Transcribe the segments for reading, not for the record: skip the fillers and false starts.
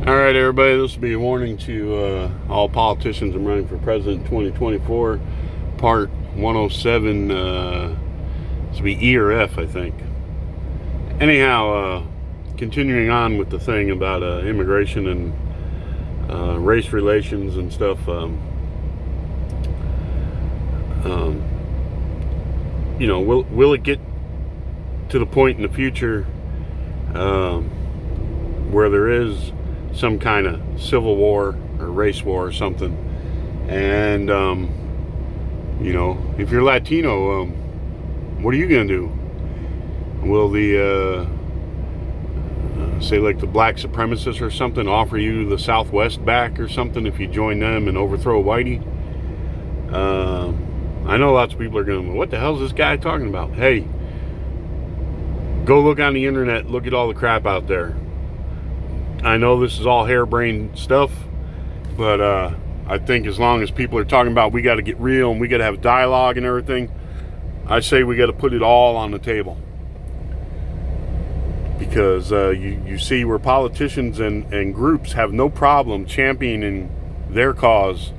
All right, everybody, this will be a warning to all politicians. I'm running for president 2024, part 107. This will be E or F, I think. Anyhow, continuing on with the thing about immigration and race relations and stuff. Will it get to the point in the future where there is some kind of civil war or race war or something, and if you're Latino, what are you gonna do? Will the say like the black supremacists or something offer you the Southwest back or something if you join them and overthrow Whitey? I know lots of people are going, what the hell is this guy talking about? Hey, go look on the internet, look at all the crap out there. I know this is all harebrained stuff, but I think as long as people are talking about we got to get real and we got to have dialogue and everything, I say we got to put it all on the table. Because you see where politicians and groups have no problem championing their cause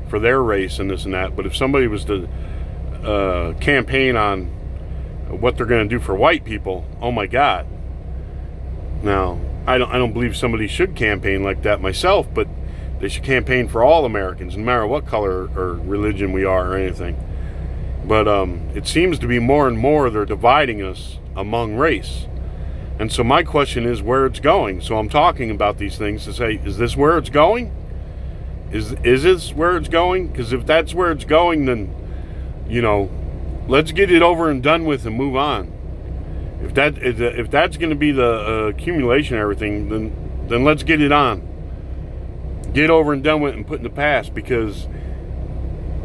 for their race and this and that, but if somebody was to campaign on what they're going to do for white people, oh my God. Now, I don't believe somebody should campaign like that myself, but they should campaign for all Americans, no matter what color or religion we are or anything. But it seems to be more and more they're dividing us among race. And so my question is where it's going. So I'm talking about these things to say, is this where it's going? Is this where it's going? Because if that's where it's going, then, let's get it over and done with and move on. If that's going to be the accumulation of everything, then let's get it on. Get over and done with it and put in the past. Because,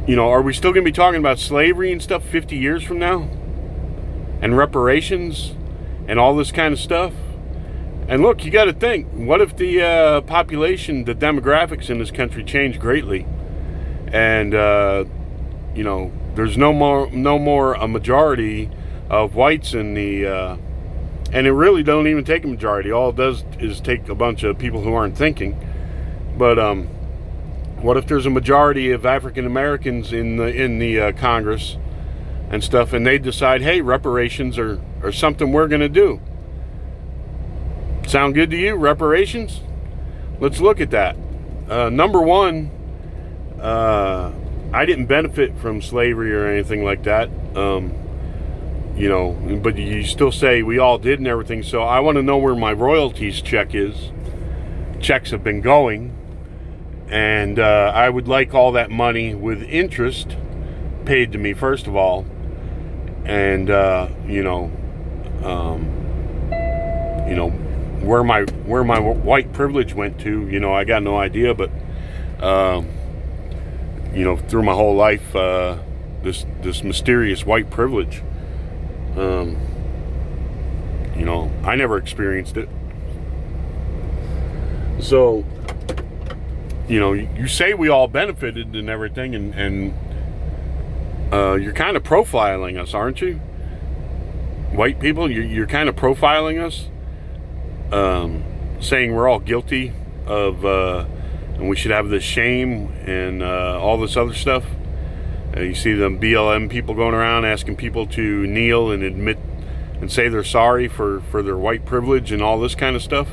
are we still going to be talking about slavery and stuff 50 years from now? And reparations and all this kind of stuff? And look, you got to think, what if the population, the demographics in this country change greatly, and there's no more a majority of whites in the, and it really don't even take a majority. All it does is take a bunch of people who aren't thinking. But what if there's a majority of African Americans in the Congress and stuff, and they decide, hey, reparations are something we're going to do? Sound good to you? Reparations? Let's look at that. Number one, I didn't benefit from slavery or anything like that. But you still say we all did and everything. So I want to know where my royalties check is. Checks have been going. And I would like all that money with interest paid to me, first of all. And, where my white privilege went to, I got no idea, but through my whole life, this mysterious white privilege, I never experienced it. So, you say we all benefited and everything, and you're kind of profiling us, aren't you? White people, you're kind of profiling us. Saying we're all guilty of, and we should have this shame and all this other stuff. You see them BLM people going around asking people to kneel and admit and say they're sorry for their white privilege and all this kind of stuff.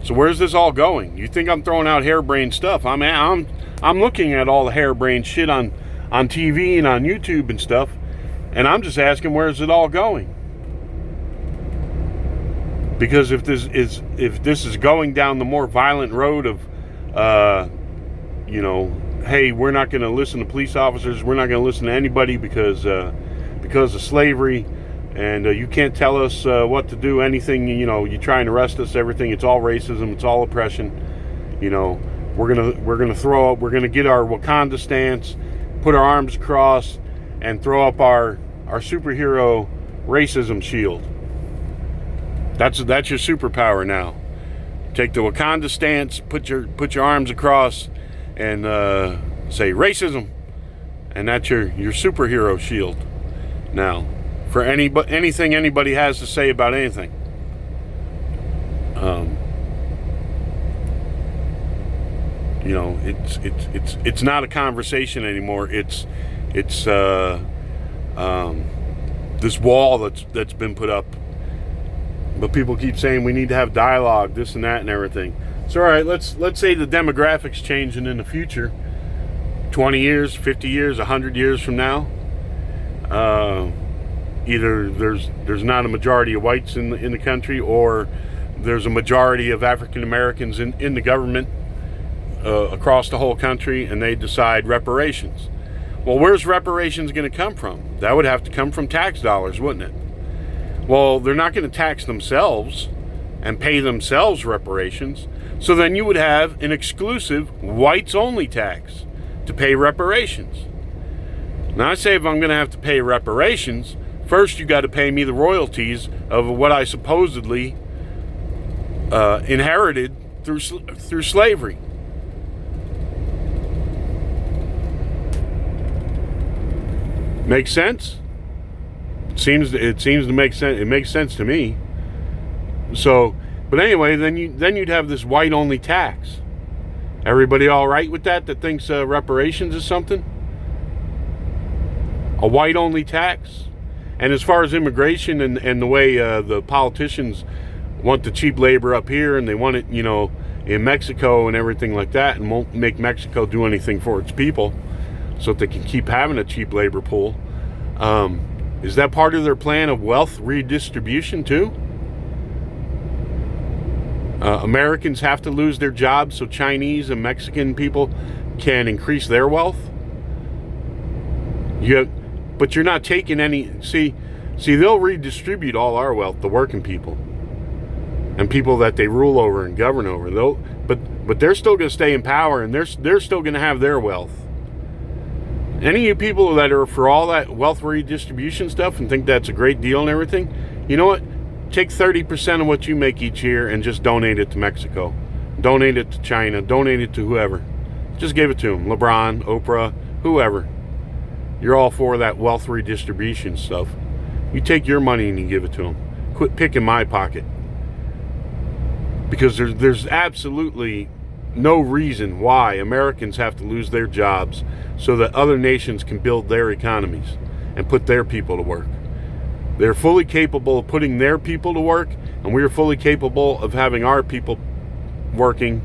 So where's this all going? You think I'm throwing out harebrained stuff? I'm looking at all the harebrained shit on TV and on YouTube and stuff, and I'm just asking where's it all going? Because if this is going down the more violent road of, hey, we're not going to listen to police officers, we're not going to listen to anybody because of slavery, and you can't tell us what to do, anything, you try and arrest us, everything, it's all racism, it's all oppression, we're gonna get our Wakanda stance, put our arms across, and throw up our superhero racism shield. That's your superpower now. Take the Wakanda stance, put your arms across, and say racism, and that's your superhero shield. Now, for anything anybody has to say about anything, You know, it's not a conversation anymore. It's this wall that's been put up. But people keep saying we need to have dialogue, this and that and everything. So all right, let's say the demographics changing in the future, 20 years, 50 years, 100 years from now. Either there's not a majority of whites in the country, or there's a majority of African Americans in the government across the whole country, and they decide reparations. Well, where's reparations going to come from? That would have to come from tax dollars, wouldn't it? Well, they're not going to tax themselves and pay themselves reparations. So then you would have an exclusive whites-only tax to pay reparations. Now, I say if I'm going to have to pay reparations, first you got to pay me the royalties of what I supposedly inherited through slavery. Makes sense? It seems to make sense. It makes sense to me. So, but anyway, then you'd have this white-only tax. Everybody all right with that? That thinks reparations is something? A white-only tax? And as far as immigration and the way the politicians want the cheap labor up here, and they want it, you know, in Mexico and everything like that, and won't make Mexico do anything for its people, so that they can keep having a cheap labor pool. Is that part of their plan of wealth redistribution too? Americans have to lose their jobs so Chinese and Mexican people can increase their wealth? But you're not taking any. See, they'll redistribute all our wealth, the working people, and people that they rule over and govern over. But they're still going to stay in power, and they're still going to have their wealth. Any of you people that are for all that wealth redistribution stuff and think that's a great deal and everything, you know what? Take 30% of what you make each year and just donate it to Mexico. Donate it to China. Donate it to whoever. Just give it to them. LeBron, Oprah, whoever. You're all for that wealth redistribution stuff. You take your money and you give it to them. Quit picking my pocket. Because there's absolutely no reason why Americans have to lose their jobs so that other nations can build their economies and put their people to work. They're fully capable of putting their people to work, and we are fully capable of having our people working.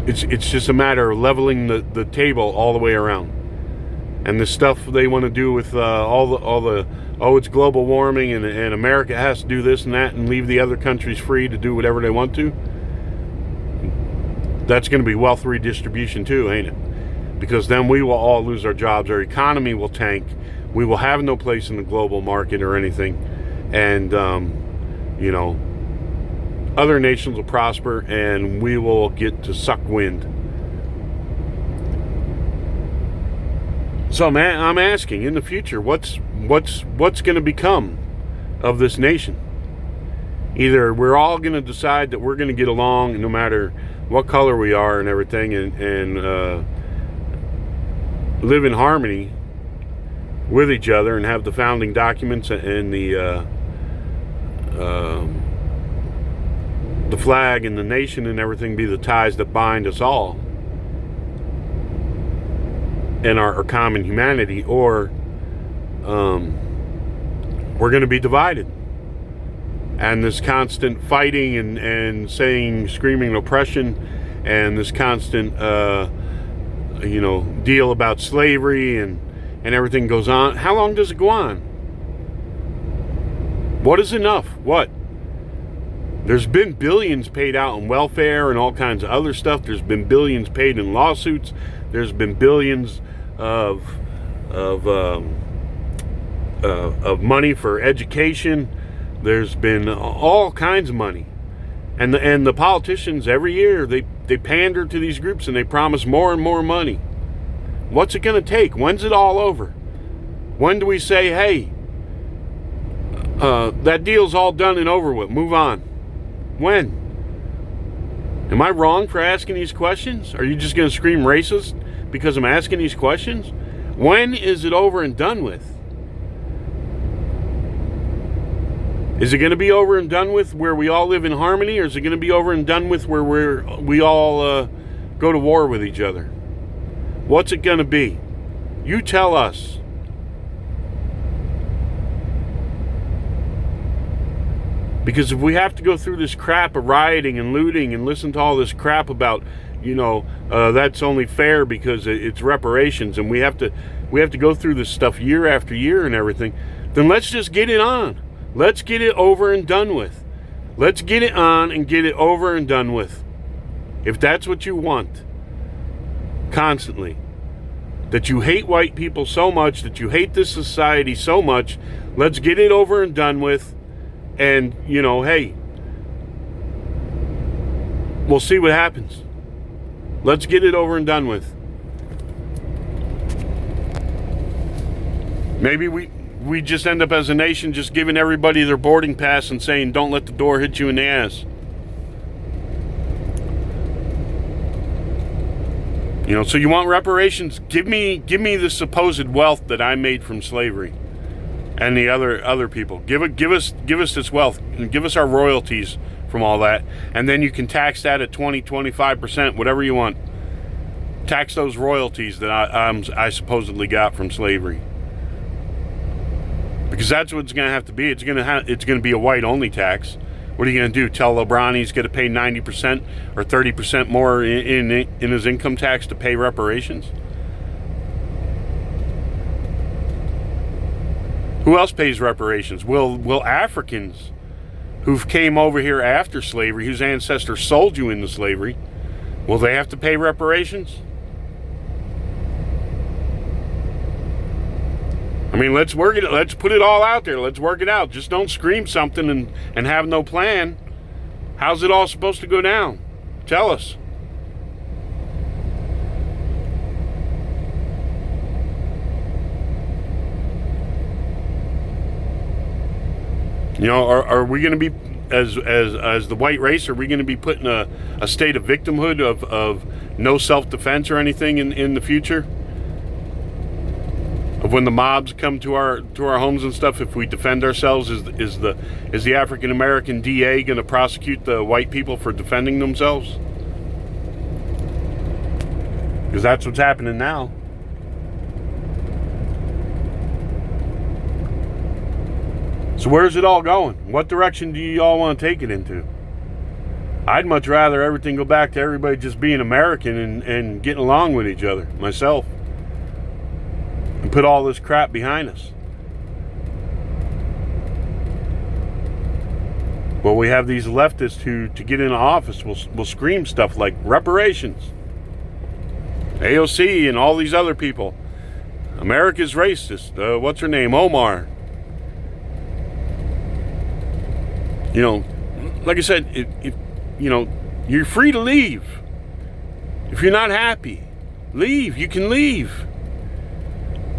It's just a matter of leveling the table all the way around. And the stuff they want to do with it's global warming and America has to do this and that and leave the other countries free to do whatever they want to. That's going to be wealth redistribution too, ain't it? Because then we will all lose our jobs. Our economy will tank. We will have no place in the global market or anything. And, other nations will prosper and we will get to suck wind. So, man, I'm asking, in the future, what's going to become of this nation? Either we're all going to decide that we're going to get along no matter what color we are and everything, and live in harmony with each other and have the founding documents and the flag and the nation and everything be the ties that bind us all and our common humanity, or we're going to be divided. And this constant fighting and screaming oppression, and this constant, deal about slavery and everything goes on. How long does it go on? What is enough? What? There's been billions paid out in welfare and all kinds of other stuff. There's been billions paid in lawsuits. There's been billions of money for education. There's been all kinds of money, and the politicians every year they pander to these groups and they promise more and more money. What's it going to take? When's it all over? When do we say, hey, that deal's all done and over with, move on? When? Am I wrong for asking these questions? Are you just going to scream racist because I'm asking these questions? When is it over and done with? Is it going to be over and done with where we all live in harmony, or is it going to be over and done with where we all go to war with each other? What's it going to be? You tell us. Because if we have to go through this crap of rioting and looting and listen to all this crap about, that's only fair because it's reparations, and we have to go through this stuff year after year and everything, then let's just get it on. Let's get it over and done with. Let's get it on and get it over and done with. If that's what you want, constantly. That you hate white people so much, that you hate this society so much, let's get it over and done with. And, hey, we'll see what happens. Let's get it over and done with. Maybe we just end up as a nation just giving everybody their boarding pass and saying, don't let the door hit you in the ass. So you want reparations? Give me the supposed wealth that I made from slavery and the other people. Give us this wealth and give us our royalties from all that, and then you can tax that at 20-25%, whatever you want. Tax those royalties that I supposedly got from slavery, because that's what it's going to have to be. It's going to be a white only tax. What are you going to do? Tell LeBron he's going to pay 90% or 30% more in his income tax to pay reparations? Who else pays reparations? Will Africans who've came over here after slavery, whose ancestors sold you into slavery, will they have to pay reparations? I mean, let's work it. Let's put it all out there. Let's work it out. Just don't scream something and have no plan. How's it all supposed to go down? Tell us. Are we going to be, as the white race, are we going to be put in a state of victimhood of no self-defense or anything in the future? Of when the mobs come to our homes and stuff, if we defend ourselves, is the African American DA going to prosecute the white people for defending themselves? Because that's what's happening now. So where's it all going? What direction do you all want to take it into? I'd much rather everything go back to everybody just being American and getting along with each other, myself. And put all this crap behind us. Well, we have these leftists who, to get into office, will scream stuff like reparations, AOC, and all these other people. America's racist. What's her name? Omar. Like I said, if you're free to leave. If you're not happy, leave. You can leave.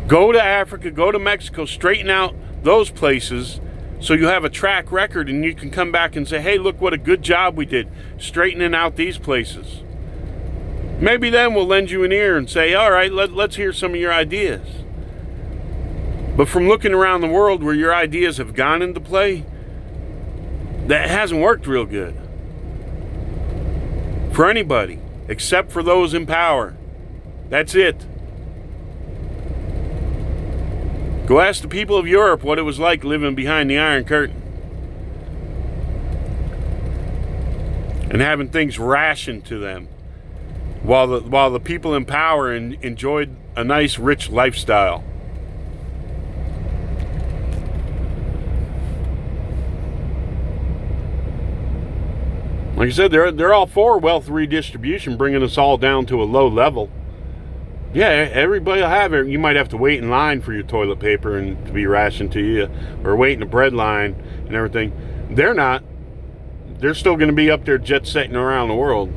Go to Africa, go to Mexico, straighten out those places so you have a track record and you can come back and say, hey, look what a good job we did straightening out these places. Maybe then we'll lend you an ear and say, all right, let's hear some of your ideas. But from looking around the world where your ideas have gone into play, that hasn't worked real good for anybody except for those in power. That's it. Go ask the people of Europe what it was like living behind the Iron Curtain and having things rationed to them while the people in power enjoyed a nice, rich lifestyle. Like I said, they're all for wealth redistribution, bringing us all down to a low level. Yeah, everybody will have it. You might have to wait in line for your toilet paper and to be rationed to you, or wait in the bread line and everything. They're not. They're still going to be up there jet setting around the world.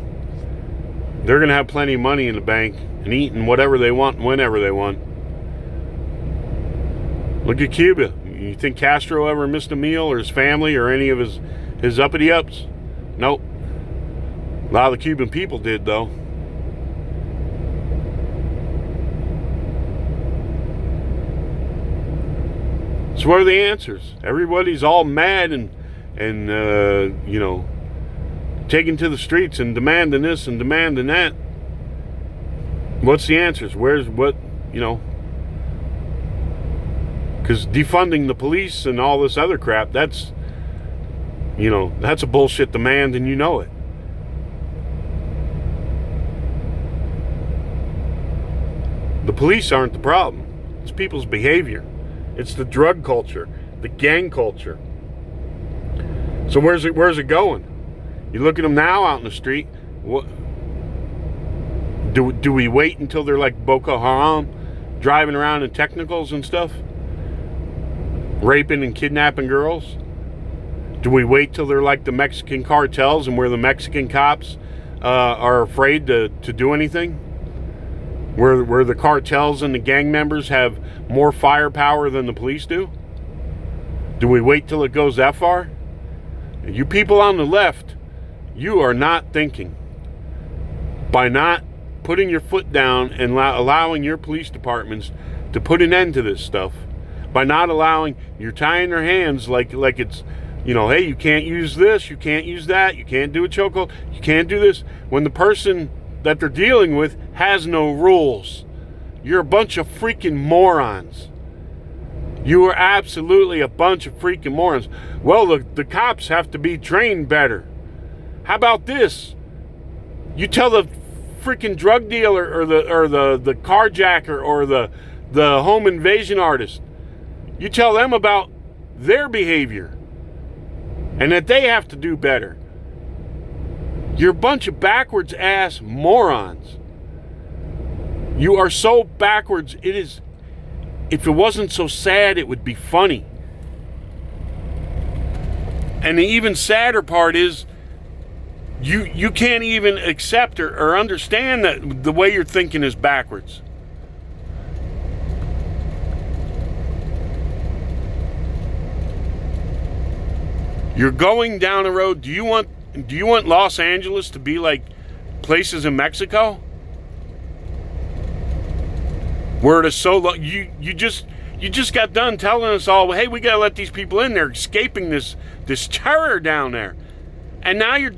They're going to have plenty of money in the bank and eating whatever they want whenever they want. Look at Cuba. You think Castro ever missed a meal, or his family, or any of his uppity-ups? Nope. A lot of the Cuban people did, though. So what are the answers? Everybody's all mad and taking to the streets and demanding this and demanding that. What's the answers? Because defunding the police and all this other crap, that's a bullshit demand, and you know it. The police aren't the problem. It's people's behavior. It's the drug culture, the gang culture. So where's it going? You look at them now out in the street. What do we wait until they're like Boko Haram, driving around in technicals and stuff, raping and kidnapping girls? Do we wait till they're like the Mexican cartels and where the Mexican cops are afraid to do anything? Where the cartels and the gang members have more firepower than the police do? Do we wait till it goes that far? You people on the left, you are not thinking. By not putting your foot down and allowing your police departments to put an end to this stuff, by not allowing, you're tying their hands like it's, hey, you can't use this, you can't use that, you can't do a chokehold, you can't do this, when the person that they're dealing with has no rules. You're a bunch of freaking morons. You are absolutely a bunch of freaking morons. Well, the cops have to be trained better. How about this? You tell the freaking drug dealer or the carjacker or the home invasion artist, you tell them about their behavior and that they have to do better. You're a bunch of backwards ass morons. You are so backwards. It is. If it wasn't so sad, it would be funny. And the even sadder part is you can't even accept or understand that the way you're thinking is backwards. You're going down a road. Do you want Los Angeles to be like places in Mexico? Where it is so low, you just got done telling us all, hey, we gotta let these people in. They're escaping this terror down there. And now you're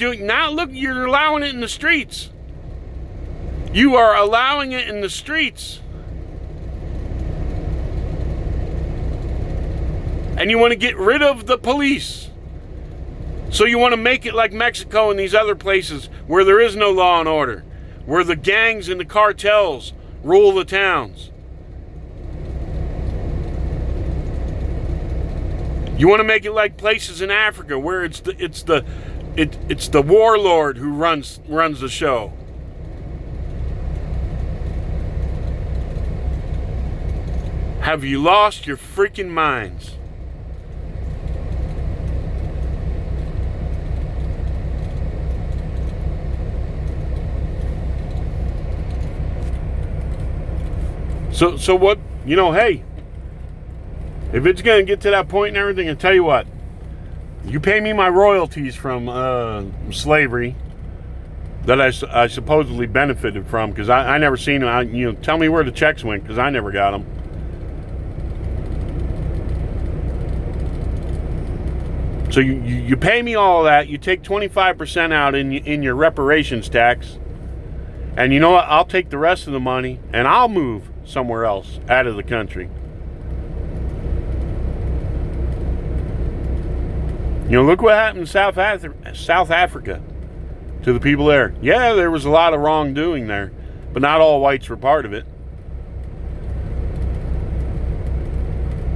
allowing it in the streets. You are allowing it in the streets. And you want to get rid of the police. So you want to make it like Mexico and these other places where there is no law and order, where the gangs and the cartels rule the towns. You want to make it like places in Africa where it's the warlord who runs the show. Have you lost your freaking minds? So what, hey, if it's going to get to that point and everything, I tell you what, you pay me my royalties from slavery that I supposedly benefited from, because I never seen them. Tell me where the checks went, because I never got them. So you pay me all of that, you take 25% out in your reparations tax, and you know what, I'll take the rest of the money and I'll move somewhere else out of the country. Look what happened in South Africa to the people there. Yeah, there was a lot of wrongdoing there, but not all whites were part of it.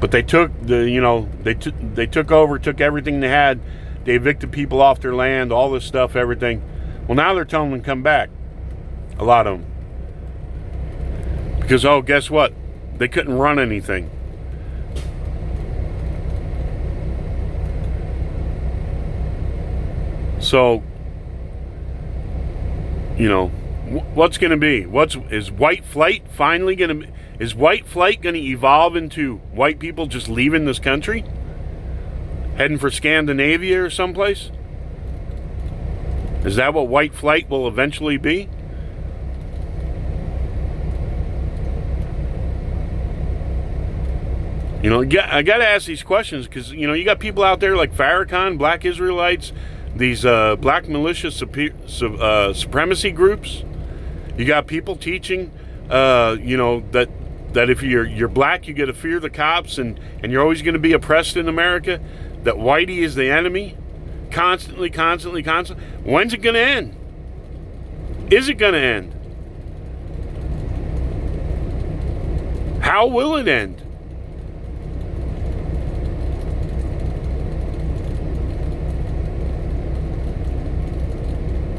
But they took they took over, took everything they had. They evicted people off their land, all this stuff, everything. Well, now they're telling them to come back. A lot of them. Because, guess what? They couldn't run anything. So, what's going to be? Is white flight finally going to? Is white flight going to evolve into white people just leaving this country, heading for Scandinavia or someplace? Is that what white flight will eventually be? You know, I got to ask these questions because, you know, you got people out there like Farrakhan, Black Israelites, these black militia supremacy groups. You got people teaching, you know, that if you're black, you got to fear the cops and you're always going to be oppressed in America, that whitey is the enemy, constantly. When's it going to end? Is it going to end? How will it end?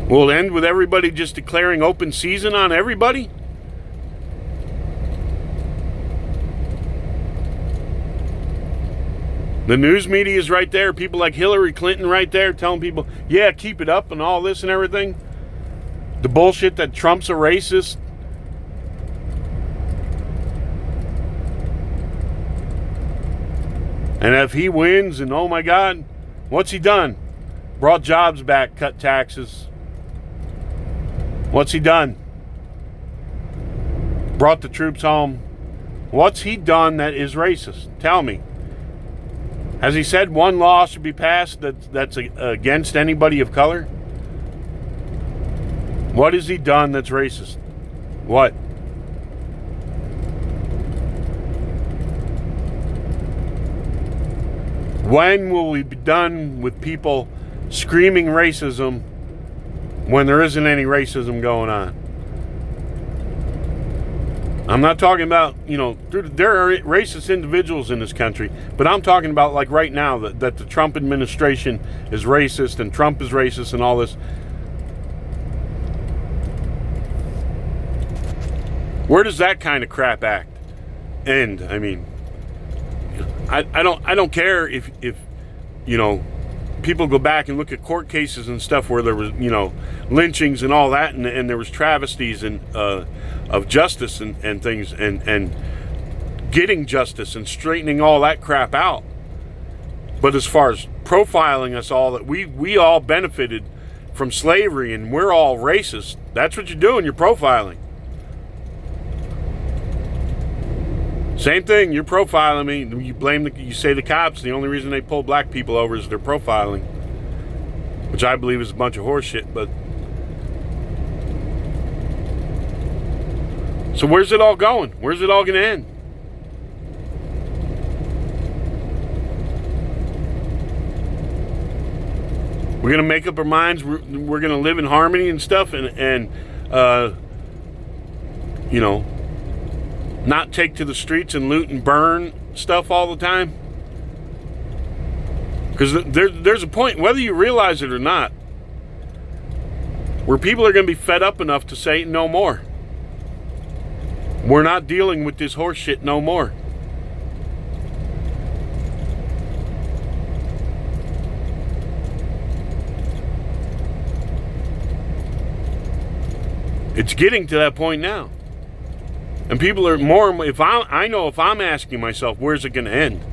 Will it end with everybody just declaring open season on everybody? The news media is right there. People like Hillary Clinton right there telling people, yeah, keep it up and all this and everything. The bullshit that Trump's a racist. And if he wins, and oh my God, what's he done? Brought jobs back, cut taxes. What's he done? Brought the troops home. What's he done that is racist? Tell me. Has he said one law should be passed that's against anybody of color? What has he done that's racist? What? When will we be done with people screaming racism when there isn't any racism going on? I'm not talking about, you know, there are racist individuals in this country, but I'm talking about like right now that the Trump administration is racist and Trump is racist and all this. Where does that kind of crap act end? I mean, I don't care if you know, people go back and look at court cases and stuff where there was, you know, lynchings and all that, and there was travesties and of justice and things and getting justice and straightening all that crap out. But as far as profiling us all, that we all benefited from slavery and we're all racist, that's what you're doing, you're profiling. Same thing, you're profiling me. You say the cops, the only reason they pull black people over is they're profiling, which I believe is a bunch of horse shit. But so where's it all going? Where's it all going to end? We're going to make up our minds. We're going to live in harmony and stuff, and you know, not take to the streets and loot and burn stuff all the time. Because there's a point, whether you realize it or not, where people are going to be fed up enough to say no more. We're not dealing with this horse shit no more. It's getting to that point now. And people are more, I know if I'm asking myself, where's it going to end?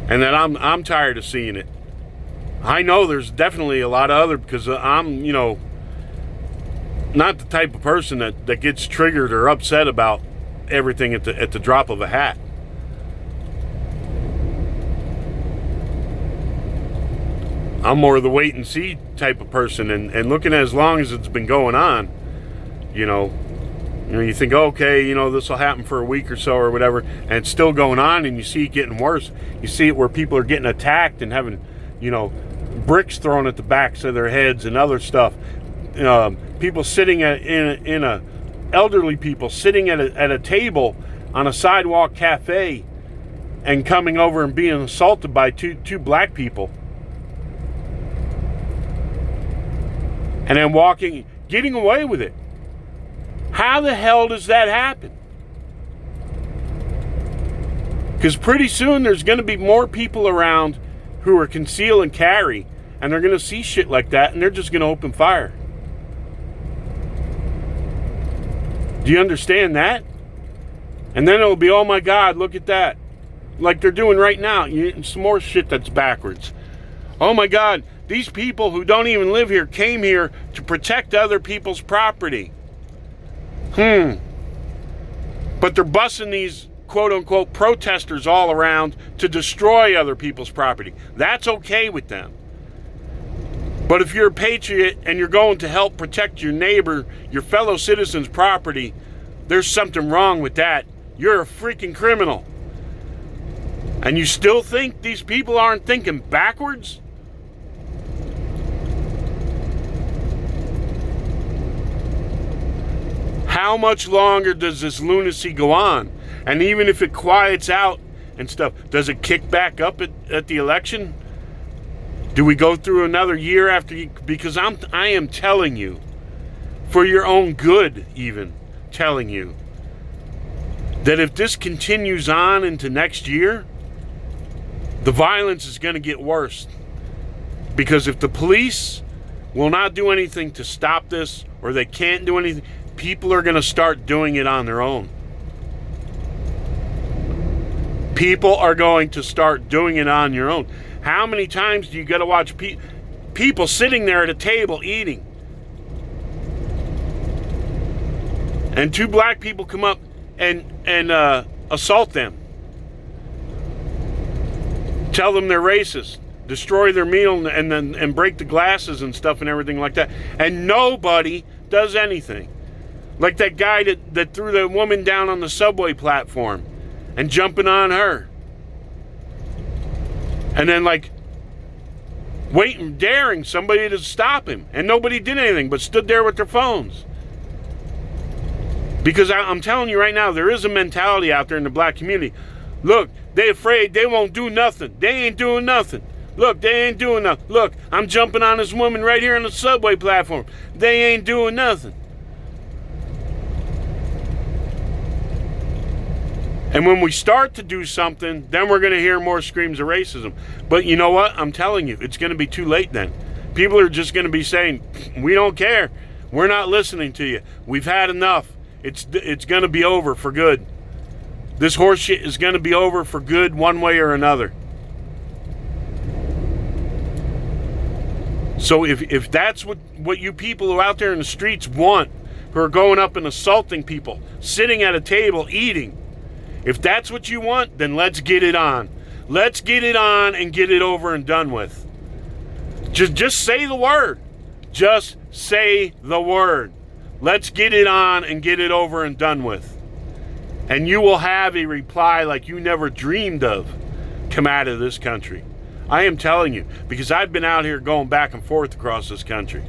And that I'm tired of seeing it. I know there's definitely a lot of other, because I'm, you know, not the type of person that gets triggered or upset about everything at the drop of a hat. I'm more of the wait and see type of person, and looking at as long as it's been going on, you know, you think, okay, you know, this will happen for a week or so or whatever, and it's still going on, and you see it getting worse. You see it where people are getting attacked and having, you know, bricks thrown at the backs of their heads and other stuff. People sitting elderly people sitting at a table on a sidewalk cafe and coming over and being assaulted by two black people. And then getting away with it. How the hell does that happen? Because pretty soon there's going to be more people around who are conceal and carry, and they're going to see shit like that, and they're just going to open fire. Do you understand that? And then it'll be, oh my God, look at that. Like they're doing right now. Some more shit that's backwards. Oh my God, these people who don't even live here came here to protect other people's property. But they're busing these quote unquote protesters all around to destroy other people's property. That's okay with them. But if you're a patriot and you're going to help protect your neighbor, your fellow citizen's property, there's something wrong with that. You're a freaking criminal. And you still think these people aren't thinking backwards? How much longer does this lunacy go on? And even if it quiets out and stuff, does it kick back up at the election? Do we go through another year after you? Because I am telling you, for your own good even, telling you, that if this continues on into next year, the violence is going to get worse. Because if the police will not do anything to stop this, or they can't do anything, people are going to start doing it on their own. People are going to start doing it on your own. How many times do you got to watch people sitting there at a table eating, and two black people come up and assault them, tell them they're racist, destroy their meal, and break the glasses and stuff and everything like that, and nobody does anything? Like that guy that threw the woman down on the subway platform and jumping on her. And then daring somebody to stop him. And nobody did anything but stood there with their phones. Because I'm telling you right now, there is a mentality out there in the black community. Look, they afraid they won't do nothing. They ain't doing nothing. Look, they ain't doing nothing. Look, I'm jumping on this woman right here on the subway platform. They ain't doing nothing. And when we start to do something, then we're going to hear more screams of racism. But you know what? I'm telling you, it's going to be too late then. People are just going to be saying, we don't care. We're not listening to you. We've had enough. It's going to be over for good. This horse shit is going to be over for good one way or another. So if that's what you people who are out there in the streets want, who are going up and assaulting people, sitting at a table eating, if that's what you want, then let's get it on. Let's get it on and get it over and done with. Just say the word. Just say the word. Let's get it on and get it over and done with. And you will have a reply like you never dreamed of come out of this country. I am telling you, because I've been out here going back and forth across this country,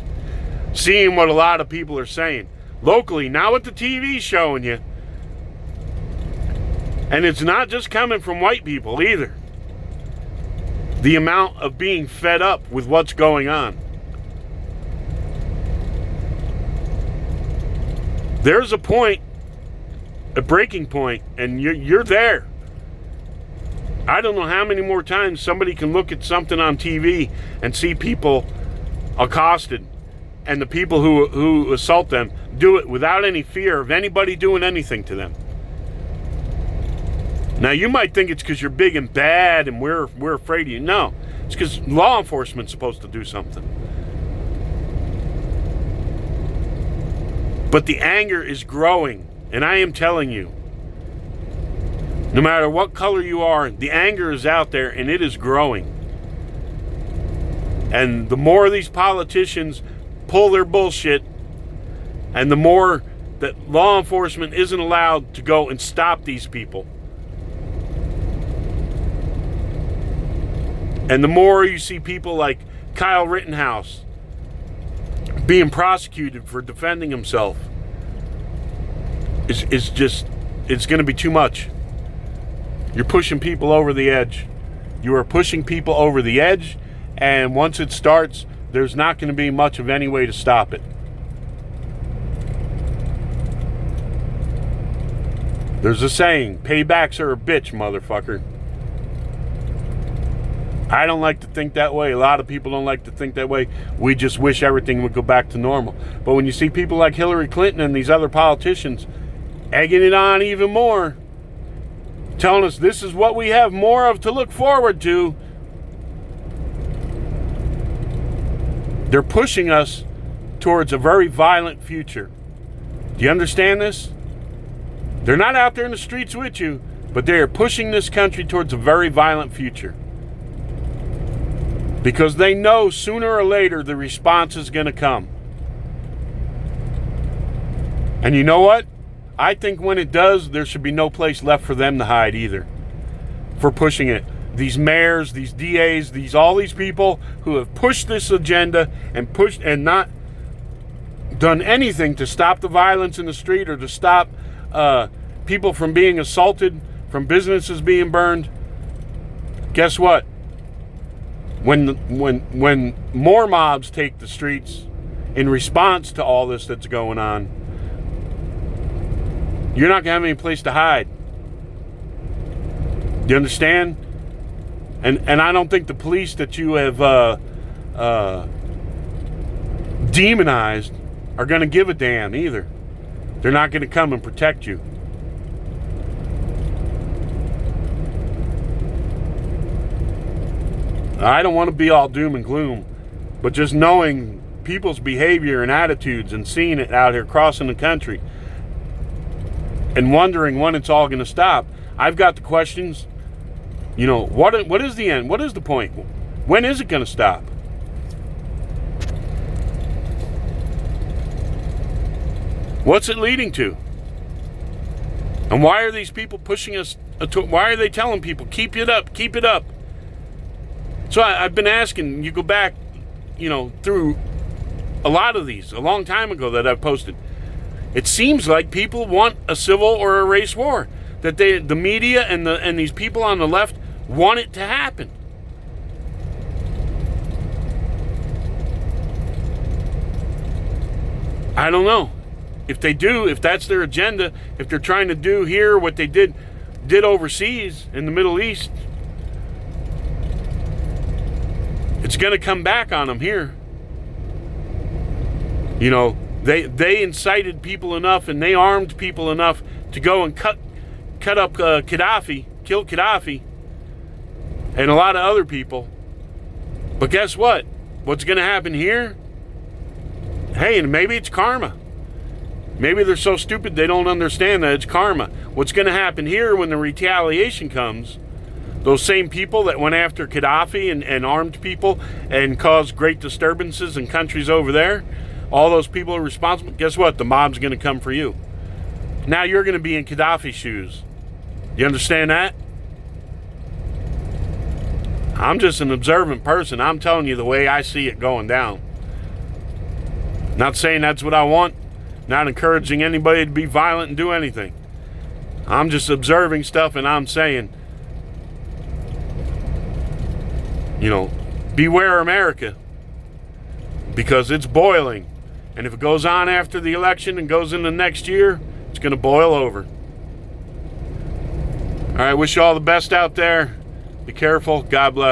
seeing what a lot of people are saying. Locally, not what the TV's showing you. And it's not just coming from white people either. The amount of being fed up with what's going on. There's a point, a breaking point, and you're there. I don't know how many more times somebody can look at something on TV and see people accosted, and the people who assault them do it without any fear of anybody doing anything to them. Now, you might think it's because you're big and bad and we're afraid of you. No, it's because law enforcement's supposed to do something. But the anger is growing, and I am telling you, no matter what color you are, the anger is out there and it is growing. And the more these politicians pull their bullshit, and the more that law enforcement isn't allowed to go and stop these people, and the more you see people like Kyle Rittenhouse being prosecuted for defending himself, it's going to be too much. You're pushing people over the edge. You are pushing people over the edge, and once it starts, there's not going to be much of any way to stop it. There's a saying, paybacks are a bitch, motherfucker. I don't like to think that way. A lot of people don't like to think that way. We just wish everything would go back to normal. But when you see people like Hillary Clinton and these other politicians egging it on even more, telling us this is what we have more of to look forward to, they're pushing us towards a very violent future. Do you understand this? They're not out there in the streets with you, But they are pushing this country towards a very violent future. Because they know sooner or later the response is going to come. And you know what? I think when it does, there should be no place left for them to hide either. For pushing it. These mayors, these DAs, all these people who have pushed this agenda and pushed and not done anything to stop the violence in the street or to stop people from being assaulted, from businesses being burned. Guess what? When more mobs take the streets in response to all this that's going on, you're not going to have any place to hide. Do you understand? And I don't think the police that you have demonized are going to give a damn either. They're not going to come and protect you. I don't want to be all doom and gloom, but just knowing people's behavior and attitudes and seeing it out here crossing the country and wondering when it's all going to stop. I've got the questions. You know, what is the end? What is the point? When is it going to stop? What's it leading to? And why are these people pushing us? Why are they telling people, keep it up, keep it up? So I've been asking, you go back, you know, through a lot of these, a long time ago that I've posted. It seems like people want a civil or a race war. That the media and these people on the left want it to happen. I don't know. If they do, if that's their agenda, if they're trying to do here what they did overseas in the Middle East, it's going to come back on them here. You know, they incited people enough and they armed people enough to go and cut up Gaddafi, kill Gaddafi, and a lot of other people. But guess what? What's going to happen here? Hey, and maybe it's karma. Maybe they're so stupid they don't understand that it's karma. What's going to happen here when the retaliation comes, those same people that went after Gaddafi and armed people and caused great disturbances in countries over there, all those people are responsible. Guess what? The mob's going to come for you. Now you're going to be in Gaddafi's shoes. You understand that? I'm just an observant person. I'm telling you the way I see it going down. Not saying that's what I want. Not encouraging anybody to be violent and do anything. I'm just observing stuff and I'm saying, you know, beware America. Because it's boiling. And if it goes on after the election and goes into next year, it's going to boil over. All right, wish you all the best out there. Be careful. God bless.